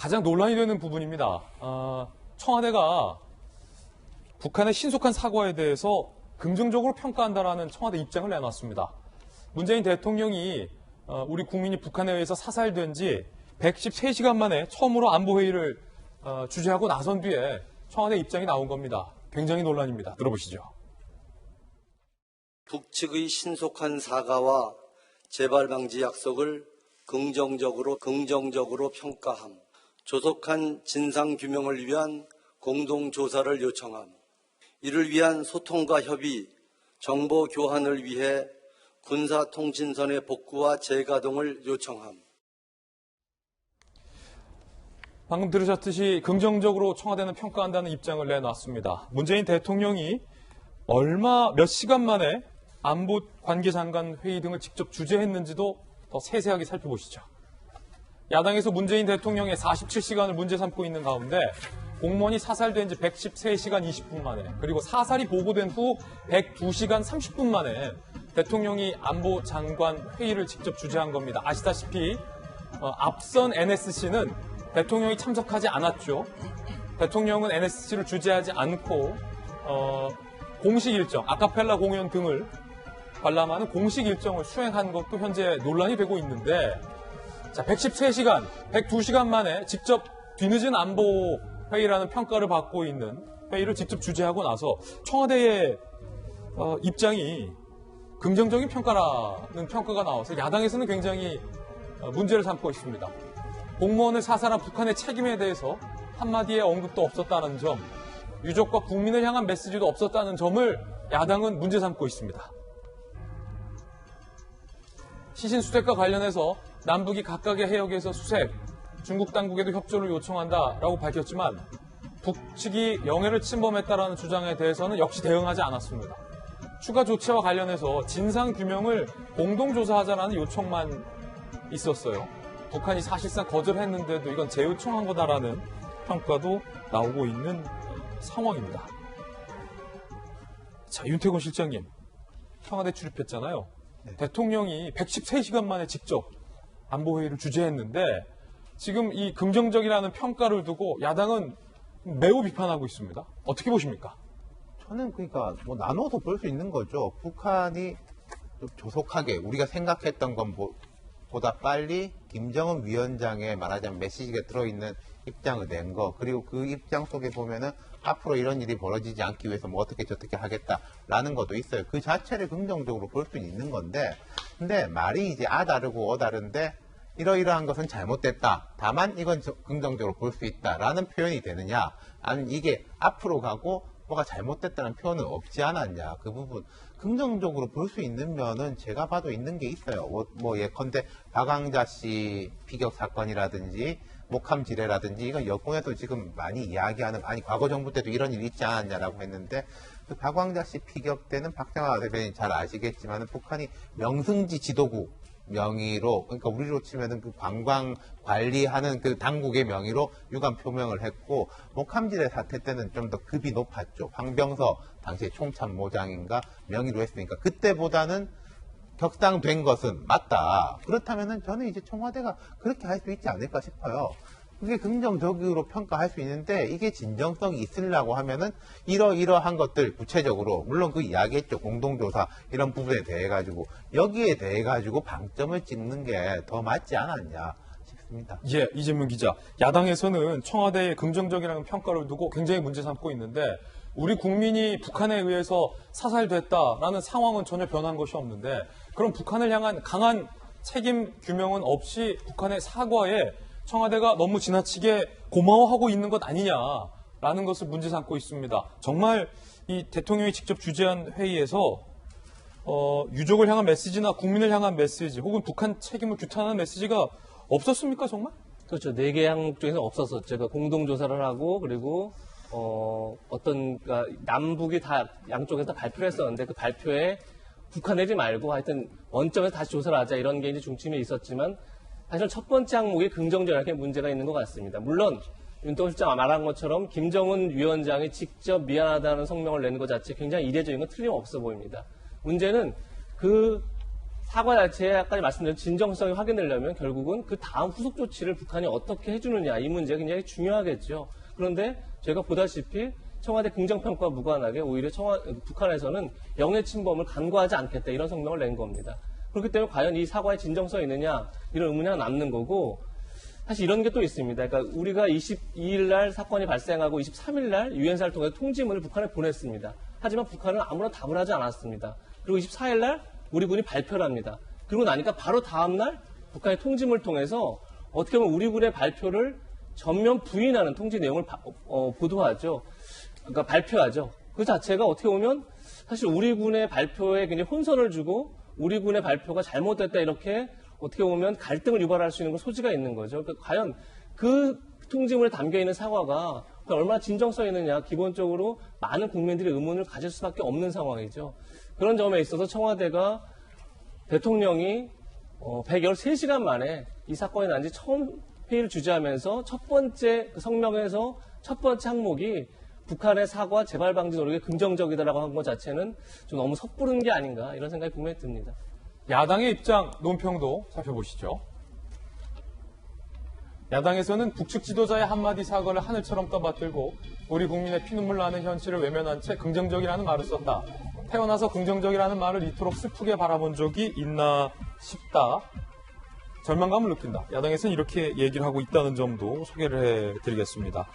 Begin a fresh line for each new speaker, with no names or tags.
가장 논란이 되는 부분입니다. 청와대가 북한의 신속한 사과에 대해서 긍정적으로 평가한다라는 청와대 입장을 내놨습니다. 문재인 대통령이 우리 국민이 북한에 의해서 사살된 지 113시간 만에 처음으로 안보회의를 주재하고 나선 뒤에 청와대 입장이 나온 겁니다. 굉장히 논란입니다. 들어보시죠.
북측의 신속한 사과와 재발 방지 약속을 긍정적으로 평가함. 조속한 진상규명을 위한 공동조사를 요청함. 이를 위한 소통과 협의, 정보 교환을 위해 군사통신선의 복구와 재가동을 요청함.
방금 들으셨듯이 긍정적으로 청와대는 평가한다는 입장을 내놨습니다. 문재인 대통령이 몇 시간 만에 안보 관계장관 회의 등을 직접 주재했는지도 더 세세하게 살펴보시죠. 야당에서 문재인 대통령의 47시간을 문제 삼고 있는 가운데 공무원이 사살된 지 113시간 20분 만에, 그리고 사살이 보고된 후 102시간 30분 만에 대통령이 안보 장관 회의를 직접 주재한 겁니다. 아시다시피 앞선 NSC는 대통령이 참석하지 않았죠. 대통령은 NSC를 주재하지 않고 공식 일정, 아카펠라 공연 등을 관람하는 공식 일정을 수행한 것도 현재 논란이 되고 있는데, 자, 113시간, 102시간 만에 직접 뒤늦은 안보 회의라는 평가를 받고 있는 회의를 직접 주재하고 나서 청와대의 입장이 긍정적인 평가라는 평가가 나와서 야당에서는 굉장히 문제를 삼고 있습니다. 공무원을 사살한 북한의 책임에 대해서 한마디의 언급도 없었다는 점, 유족과 국민을 향한 메시지도 없었다는 점을 야당은 문제 삼고 있습니다. 시신 수색과 관련해서 남북이 각각의 해역에서 수색, 중국 당국에도 협조를 요청한다라고 밝혔지만 북측이 영해를 침범했다라는 주장에 대해서는 역시 대응하지 않았습니다. 추가 조치와 관련해서 진상규명을 공동조사하자라는 요청만 있었어요. 북한이 사실상 거절했는데도 이건 재요청한 거다라는 평가도 나오고 있는 상황입니다. 자, 윤태곤 실장님, 청와대 출입했잖아요. 네. 대통령이 113시간 만에 직접 안보회의를 주재했는데 지금 이 긍정적이라는 평가를 두고 야당은 매우 비판하고 있습니다. 어떻게 보십니까?
저는 그러니까 나눠서 볼 수 있는 거죠. 북한이 좀 조속하게 우리가 생각했던 것보다 빨리 김정은 위원장의 말하자면 메시지가 들어있는 입장을 낸 거, 그리고 그 입장 속에 보면은 앞으로 이런 일이 벌어지지 않기 위해서 어떻게 저떻게 하겠다라는 것도 있어요. 그 자체를 긍정적으로 볼 수 있는 건데, 근데 말이 이제 다르고 다른데 이러이러한 것은 잘못됐다. 다만 이건 긍정적으로 볼 수 있다라는 표현이 되느냐, 아니면 이게 앞으로 가고 뭐가 잘못됐다는 표현은 없지 않았냐. 그 부분 긍정적으로 볼 수 있는 면은 제가 봐도 있는 게 있어요. 예컨대 박광자 씨 피격 사건이라든지 목함 지뢰라든지 이건 여권에도 지금 많이 이야기하는, 아니 과거 정부 때도 이런 일이 있지 않았냐라고 했는데, 그 박광자 씨 피격 때는 박정아 대변인 잘 아시겠지만 북한이 명승지 지도구 명의로, 그러니까 우리로 치면은 그 관광 관리하는 그 당국의 명의로 유감 표명을 했고, 목함지뢰 사태 때는 좀 더 급이 높았죠. 황병서 당시에 총참모장인가 명의로 했으니까 그때보다는 격상된 것은 맞다. 그렇다면은 저는 이제 청와대가 그렇게 할 수 있지 않을까 싶어요. 그게 긍정적으로 평가할 수 있는데, 이게 진정성이 있으려고 하면은 이러한 것들 구체적으로, 물론 그 이야기했죠. 공동조사 이런 부분에 대해 가지고, 여기에 대해 가지고 방점을 찍는 게 더 맞지 않았냐 싶습니다.
예, 이재명 기자. 야당에서는 청와대의 긍정적이라는 평가를 두고 굉장히 문제 삼고 있는데, 우리 국민이 북한에 의해서 사살됐다라는 상황은 전혀 변한 것이 없는데, 그럼 북한을 향한 강한 책임 규명은 없이 북한의 사과에 청와대가 너무 지나치게 고마워하고 있는 것 아니냐라는 것을 문제 삼고 있습니다. 정말 이 대통령이 직접 주재한 회의에서 유족을 향한 메시지나 국민을 향한 메시지, 혹은 북한 책임을 규탄하는 메시지가 없었습니까, 정말?
그렇죠. 4개 항목 중에서 없었었죠. 그러니까 공동조사를 하고, 그리고 그러니까 남북이 다 양쪽에서 다 발표를 했었는데, 그 발표에 북한 내지 말고 하여튼 원점에서 다시 조사를 하자, 이런 게 이제 중심에 있었지만, 사실 첫 번째 항목이 긍정적이게 문제가 있는 것 같습니다. 물론 윤동훈 실장 말한 것처럼 김정은 위원장이 직접 미안하다는 성명을 내는 것 자체 굉장히 이례적인 건 틀림없어 보입니다. 문제는 그 사과 자체까지 말씀드린 진정성이 확인되려면 결국은 그 다음 후속 조치를 북한이 어떻게 해주느냐 이 문제가 굉장히 중요하겠죠. 그런데 저희가 보다시피 청와대 긍정평가와 무관하게 오히려 북한에서는 영해 침범을 간과하지 않겠다 이런 성명을 낸 겁니다. 그렇기 때문에 과연 이 사과의 진정성이 있느냐 이런 의문이 하나 남는 거고 사실 이런 게 또 있습니다. 그러니까 우리가 22일 날 사건이 발생하고 23일 날 유엔사를 통해 통지문을 북한에 보냈습니다. 하지만 북한은 아무런 답을 하지 않았습니다. 그리고 24일 날 우리 군이 발표를 합니다. 그러고 나니까 바로 다음 날 북한의 통지문을 통해서 어떻게 보면 우리 군의 발표를 전면 부인하는 통지 내용을 보도하죠. 그러니까 발표하죠. 그 자체가 어떻게 보면 사실 우리 군의 발표에 굉장히 혼선을 주고 우리 군의 발표가 잘못됐다 이렇게 어떻게 보면 갈등을 유발할 수 있는 소지가 있는 거죠. 그러니까 과연 그 통지문에 담겨있는 사과가 얼마나 진정성 있느냐 기본적으로 많은 국민들이 의문을 가질 수밖에 없는 상황이죠. 그런 점에 있어서 청와대가 대통령이 113시간 만에 이 사건이 난 지 처음 회의를 주재하면서 첫 번째 성명에서 첫 번째 항목이 북한의 사과 재발 방지 노력이 긍정적이다라고 한 것 자체는 좀 너무 섣부른 게 아닌가 이런 생각이 분명히 듭니다.
야당의 입장 논평도 살펴보시죠. 야당에서는 북측 지도자의 한마디 사과를 하늘처럼 떠받들고 우리 국민의 피눈물 나는 현실을 외면한 채 긍정적이라는 말을 썼다. 태어나서 긍정적이라는 말을 이토록 슬프게 바라본 적이 있나 싶다. 절망감을 느낀다. 야당에서는 이렇게 얘기를 하고 있다는 점도 소개를 해드리겠습니다.